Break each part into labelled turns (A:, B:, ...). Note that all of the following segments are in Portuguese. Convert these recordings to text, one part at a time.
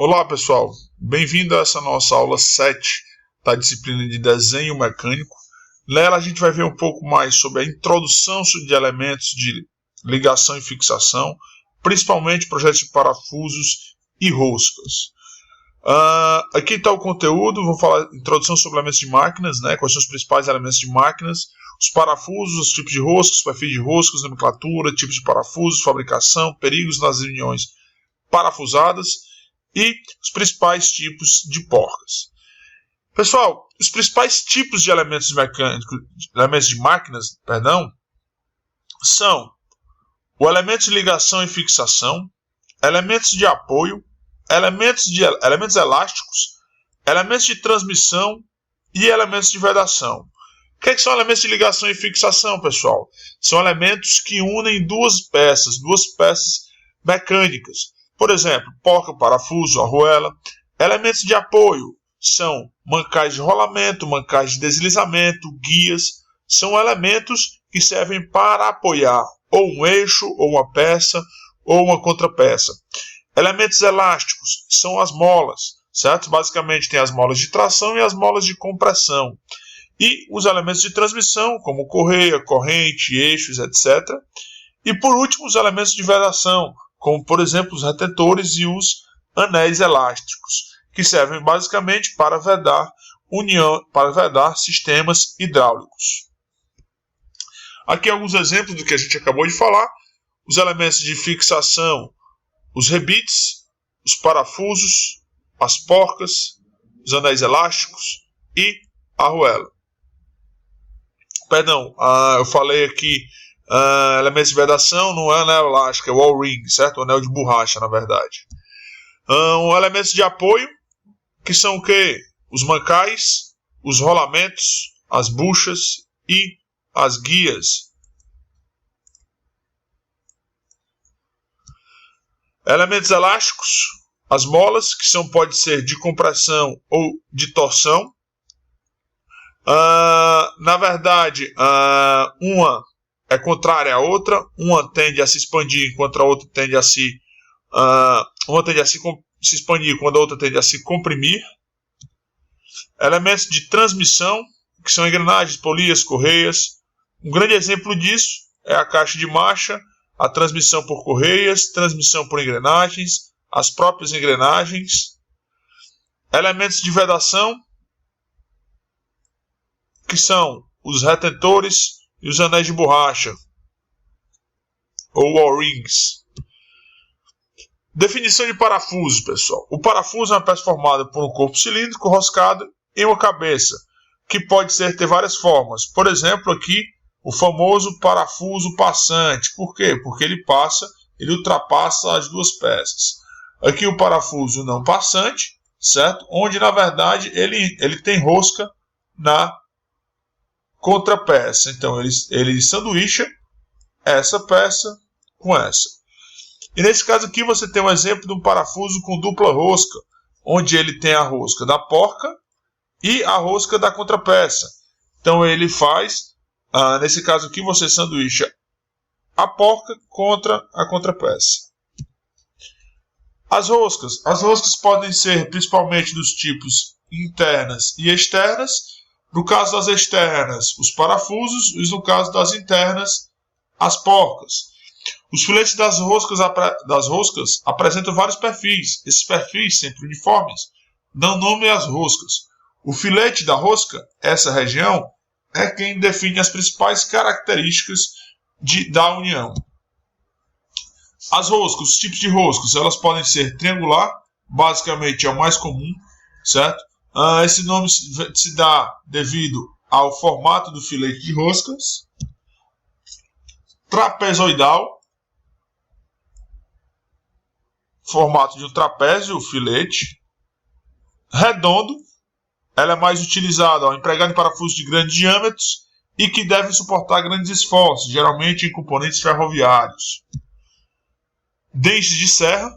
A: Olá pessoal, bem-vindo a essa nossa aula 7 da disciplina de desenho mecânico. Nela a gente vai ver um pouco mais sobre a introdução de elementos de ligação e fixação, principalmente projetos de parafusos e roscas. Aqui está o conteúdo, vou falar introdução sobre elementos de máquinas, quais são os principais elementos de máquinas, os parafusos, os tipos de roscas, perfis de roscas, nomenclatura, tipos de parafusos, fabricação, perigos nas uniões parafusadas e os principais tipos de porcas. Pessoal, os principais tipos de elementos mecânicos, elementos de máquinas, são o elemento de ligação e fixação, elementos de apoio, elementos elásticos, elementos de transmissão e elementos de vedação. O que são elementos de ligação e fixação, pessoal? São elementos que unem duas peças mecânicas. Por exemplo, porca, parafuso, arruela. Elementos de apoio são mancais de rolamento, mancais de deslizamento, guias. São elementos que servem para apoiar ou um eixo, ou uma peça, ou uma contrapeça. Elementos elásticos são as molas, certo? Basicamente tem as molas de tração e as molas de compressão. E os elementos de transmissão, como correia, corrente, eixos, etc. E por último, os elementos de vedação, como por exemplo os retentores e os anéis elásticos, que servem basicamente para vedar sistemas hidráulicos. Aqui alguns exemplos do que a gente acabou de falar: os elementos de fixação, os rebites, os parafusos, as porcas, os anéis elásticos e a arruela. Eu falei aqui elementos de vedação, não é anel elástico, é o O-ring, certo? O anel de borracha, na verdade. Elementos de apoio, que são o quê? Os mancais, os rolamentos, as buchas e as guias. Elementos elásticos, as molas, que pode ser de compressão ou de torção. Na verdade, uma é contrária à outra, uma tende a se expandir enquanto a outra tende a se expandir quando a outra tende a se comprimir. Elementos de transmissão, que são engrenagens, polias, correias. Um grande exemplo disso é a caixa de marcha, a transmissão por correias, transmissão por engrenagens, as próprias engrenagens. Elementos de vedação, que são os retentores e os anéis de borracha, ou O-rings. Definição de parafuso, pessoal. O parafuso é uma peça formada por um corpo cilíndrico roscado em uma cabeça, que pode ter várias formas. Por exemplo, aqui, o famoso parafuso passante. Por quê? Porque ele ultrapassa as duas peças. Aqui o parafuso não passante, certo? Onde, na verdade, ele tem rosca na contrapeça. Então, ele sanduícha essa peça com essa. E nesse caso aqui você tem um exemplo de um parafuso com dupla rosca, onde ele tem a rosca da porca e a rosca da contrapeça. Então ele faz, nesse caso aqui você sanduícha a porca contra a contrapeça. As roscas podem ser principalmente dos tipos internas e externas. No caso das externas, os parafusos, e no caso das internas, as porcas. Os filetes das roscas apresentam vários perfis. Esses perfis, sempre uniformes, dão nome às roscas. O filete da rosca, essa região, é quem define as principais características da união. As roscas, os tipos de roscas, elas podem ser triangular, basicamente é o mais comum, certo? Esse nome se dá devido ao formato do filete de roscas. Trapezoidal, formato de um trapézio, o filete. Redondo, ela é mais utilizada, empregada em parafusos de grandes diâmetros e que devem suportar grandes esforços, geralmente em componentes ferroviários. Dentes de serra,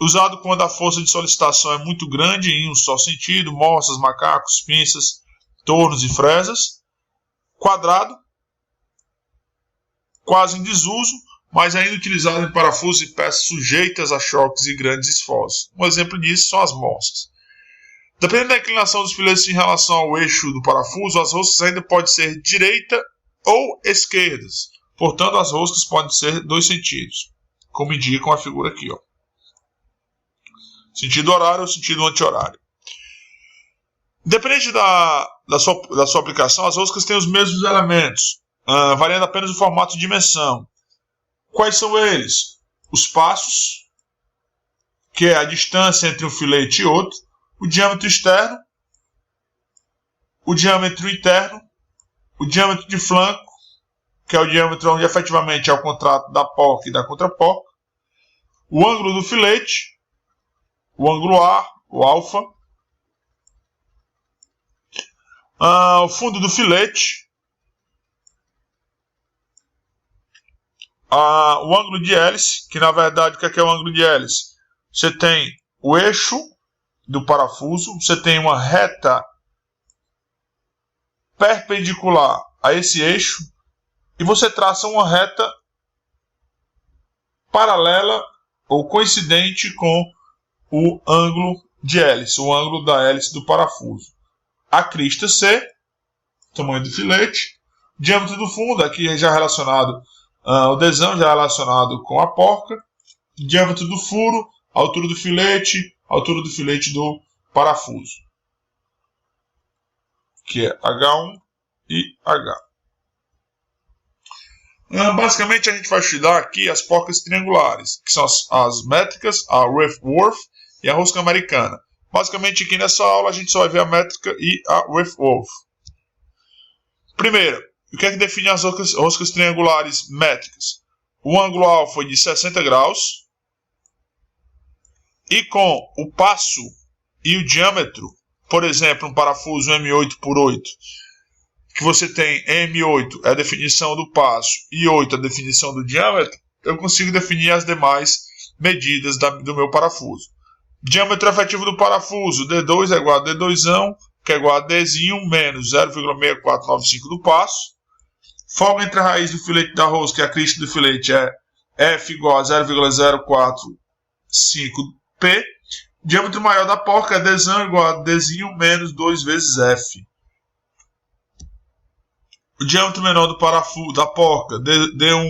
A: usado quando a força de solicitação é muito grande em um só sentido, moças, macacos, pinças, tornos e fresas. Quadrado, quase em desuso, mas ainda utilizado em parafusos e peças sujeitas a choques e grandes esforços. Um exemplo disso são as moças. Dependendo da inclinação dos filetes em relação ao eixo do parafuso, as roscas ainda podem ser direita ou esquerdas. Portanto, as roscas podem ser 2 sentidos, como indica a figura aqui. Ó. Sentido horário ou sentido anti-horário. Dependente da sua aplicação, as roscas têm os mesmos elementos, variando apenas o formato e dimensão. Quais são eles? Os passos, que é a distância entre um filete e outro, o diâmetro externo, o diâmetro interno, o diâmetro de flanco, que é o diâmetro onde efetivamente é o contrato da porca e da contraporca, o ângulo do filete, o ângulo A, o alfa, o fundo do filete, o ângulo de hélice, que na verdade o que é o ângulo de hélice? Você tem o eixo do parafuso, você tem uma reta perpendicular a esse eixo e você traça uma reta paralela ou coincidente com o ângulo de hélice, o ângulo da hélice do parafuso. A crista C, tamanho do filete, diâmetro do fundo, aqui já relacionado, o desão já relacionado com a porca, diâmetro do furo, altura do filete do parafuso, que é H1 e H. Basicamente a gente vai estudar aqui as porcas triangulares, que são as métricas, a Whitworth e a rosca americana. Basicamente aqui nessa aula a gente só vai ver a métrica e a Whitworth. Primeiro, o que é que define as roscas triangulares métricas? O ângulo alfa de 60 graus e com o passo e o diâmetro, por exemplo, um parafuso M8 por 8, que você tem M8 é a definição do passo e 8 a definição do diâmetro, eu consigo definir as demais medidas do meu parafuso. Diâmetro efetivo do parafuso, D2 é igual a D2, que é igual a Dzinho menos 0,6495 do passo. Folga entre a raiz do filete da rosca e a crista do filete é F igual a 0,045P. Diâmetro maior da porca é Dzão igual a Dzinho menos 2 vezes F. O diâmetro menor do parafuso da porca, Dzão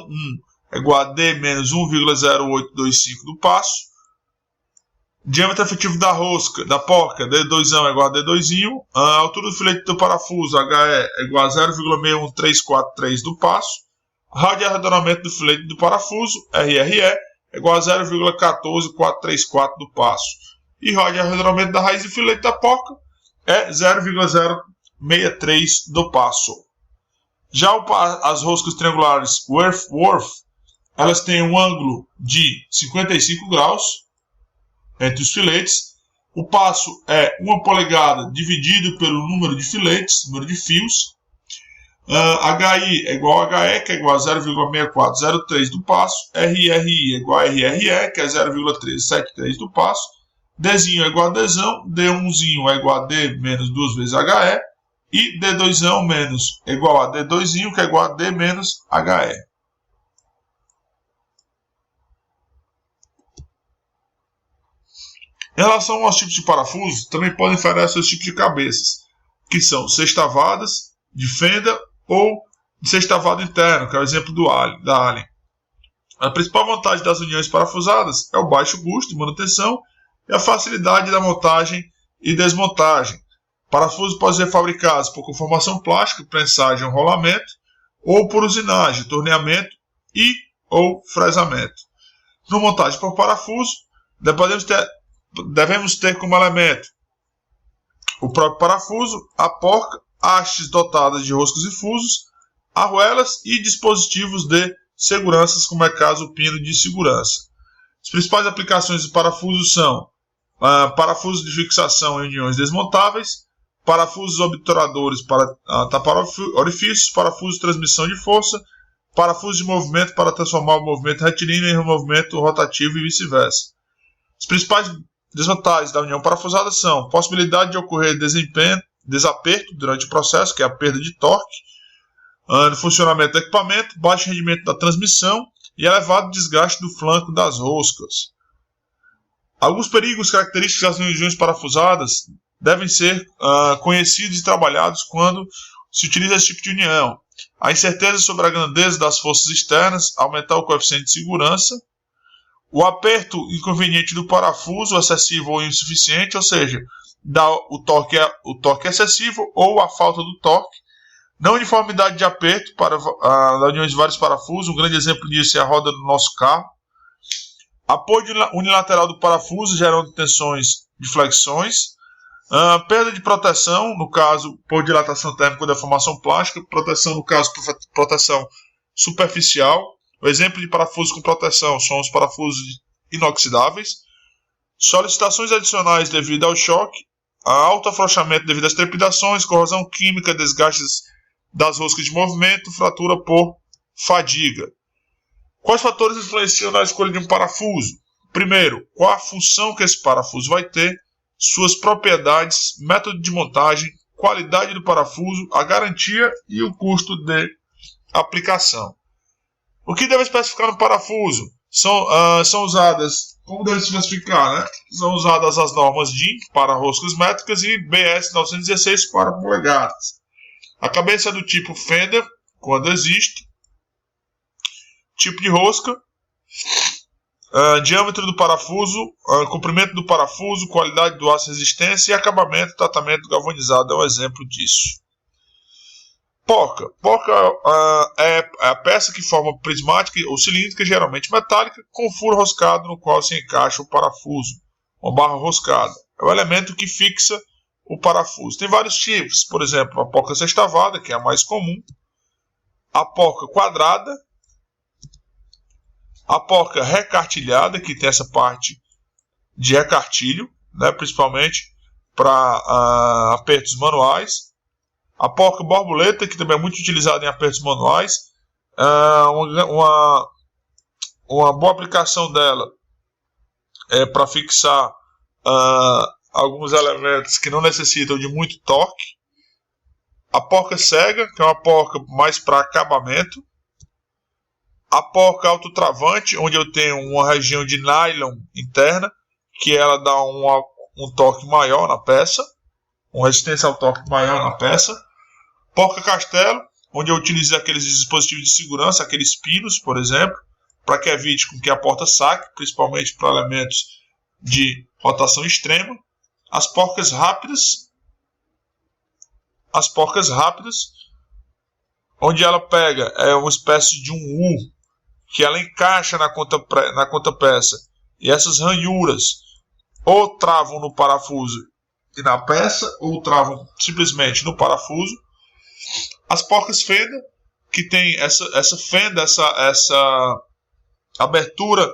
A: 1, é igual a D menos 1,0825 do passo. Diâmetro efetivo da rosca, da porca, D2 é igual a D2. A altura do filete do parafuso, HE, é igual a 0,61343 do passo. Rádio de arredondamento do filete do parafuso, RRE, é igual a 0,14434 do passo. E rádio de arredondamento da raiz do filete da porca é 0,063 do passo. Já as roscas triangulares Whitworth, elas têm um ângulo de 55 graus entre os filetes. O passo é 1 polegada dividido pelo número de filetes, número de fios. HI é igual a HE, que é igual a 0,6403 do passo. RRI é igual a RRE, que é 0,373 do passo. Dzinho é igual a Dzão. D1 é igual a D menos 2 vezes HE. E D2 menos é igual a D2, que é igual a D menos HE. Em relação aos tipos de parafusos, também podem variar seus tipos de cabeças, que são sextavadas, de fenda ou de sextavado interno, que é o exemplo da Allen. A principal vantagem das uniões parafusadas é o baixo custo de manutenção e a facilidade da montagem e desmontagem. Parafusos podem ser fabricados por conformação plástica, prensagem ou rolamento, ou por usinagem, torneamento e ou fresamento. No montagem por parafuso, devemos ter como elemento o próprio parafuso, a porca, hastes dotadas de roscos e fusos, arruelas e dispositivos de segurança, como é caso o pino de segurança. As principais aplicações de parafusos são parafusos de fixação em uniões desmontáveis, parafusos obturadores para tapar orifícios, parafusos de transmissão de força, parafusos de movimento para transformar o movimento retilíneo em movimento rotativo e vice-versa. As principais desvantagens da união parafusada são possibilidade de ocorrer desaperto durante o processo, que é a perda de torque, no funcionamento do equipamento, baixo rendimento da transmissão e elevado desgaste do flanco das roscas. Alguns perigos característicos das regiões parafusadas devem ser conhecidos e trabalhados quando se utiliza esse tipo de união. A incerteza sobre a grandeza das forças externas, aumentar o coeficiente de segurança, o aperto inconveniente do parafuso, excessivo ou insuficiente, ou seja, o torque excessivo ou a falta do torque, não uniformidade de aperto para a união de vários parafusos, um grande exemplo disso é a roda do nosso carro, apoio unilateral do parafuso gerando tensões de flexões, perda de proteção, no caso, por dilatação térmica ou deformação plástica, proteção, no caso, proteção superficial. O exemplo de parafuso com proteção são os parafusos inoxidáveis. Solicitações adicionais devido ao choque, alto afrouxamento devido às trepidações, corrosão química, desgastes das roscas de movimento, fratura por fadiga. Quais fatores influenciam na escolha de um parafuso? Primeiro, qual a função que esse parafuso vai ter, suas propriedades, método de montagem, qualidade do parafuso, a garantia e o custo de aplicação. O que deve especificar no parafuso? São usadas, como deve se especificar, né? São usadas as normas DIN para roscas métricas e BS 916 para polegadas. A cabeça é do tipo Fender, quando existe. Tipo de rosca. Diâmetro do parafuso, comprimento do parafuso, qualidade do aço, resistência e acabamento, tratamento galvanizado é um exemplo disso. Porca. Porca é a peça que forma prismática ou cilíndrica, geralmente metálica, com furo roscado no qual se encaixa o parafuso, uma barra roscada. É o elemento que fixa o parafuso. Tem vários tipos, por exemplo, a porca sextavada, que é a mais comum, a porca quadrada, a porca recartilhada, que tem essa parte de recartilho, né, principalmente para apertos manuais. A porca borboleta, que também é muito utilizada em apertos manuais. Uma boa aplicação dela é para fixar alguns elementos que não necessitam de muito torque. A porca cega, que é uma porca mais para acabamento. A porca autotravante, onde eu tenho uma região de nylon interna, que ela dá um torque maior na peça, uma resistência ao torque maior na peça. Porca castelo, onde eu utilizo aqueles dispositivos de segurança, aqueles pinos, por exemplo, para que evite com que a porta saque, principalmente para elementos de rotação extrema. As porcas rápidas, onde ela pega uma espécie de um U, que ela encaixa na contrapeça, e essas ranhuras ou travam no parafuso e na peça, ou travam simplesmente no parafuso. As porcas fenda, que tem essa fenda, essa abertura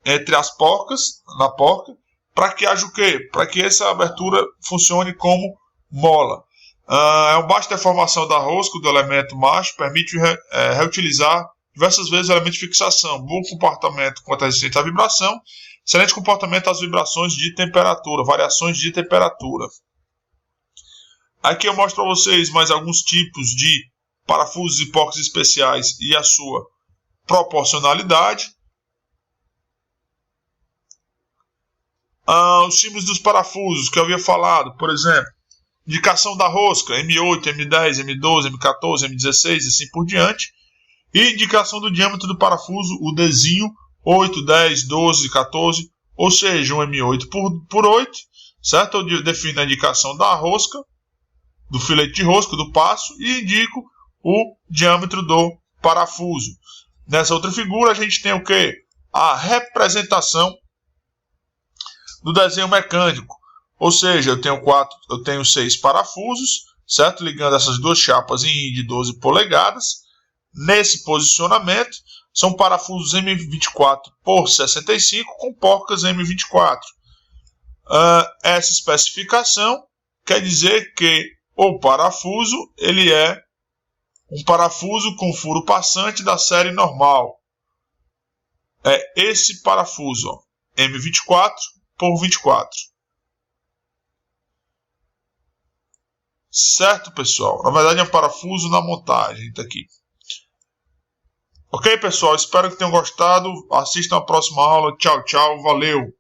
A: entre as porcas, na porca, para que haja o quê? Para que essa abertura funcione como mola. É uma baixa deformação da rosca do elemento macho, permite reutilizar diversas vezes o elemento de fixação, bom comportamento quanto à resistência à vibração, excelente comportamento às vibrações de temperatura, variações de temperatura. Aqui eu mostro para vocês mais alguns tipos de parafusos e porcas especiais e a sua proporcionalidade. Os símbolos dos parafusos que eu havia falado, por exemplo, indicação da rosca, M8, M10, M12, M14, M16 e assim por diante. E indicação do diâmetro do parafuso, o Dzinho 8, 10, 12, 14, ou seja, um M8 por 8, certo? Eu defino a indicação da rosca, do filete de rosca, do passo, e indico o diâmetro do parafuso. Nessa outra figura a gente tem o que? A representação do desenho mecânico, ou seja, eu tenho 6 parafusos, certo? Ligando essas duas chapas em de 12 polegadas. Nesse posicionamento, são parafusos M24 por 65 com porcas M24. Essa especificação quer dizer que o parafuso ele é um parafuso com furo passante da série normal. É esse parafuso, ó, M24 por 24. Certo, pessoal? Na verdade é um parafuso na montagem, tá aqui. Ok, pessoal? Espero que tenham gostado. Assistam a próxima aula. Tchau, tchau. Valeu!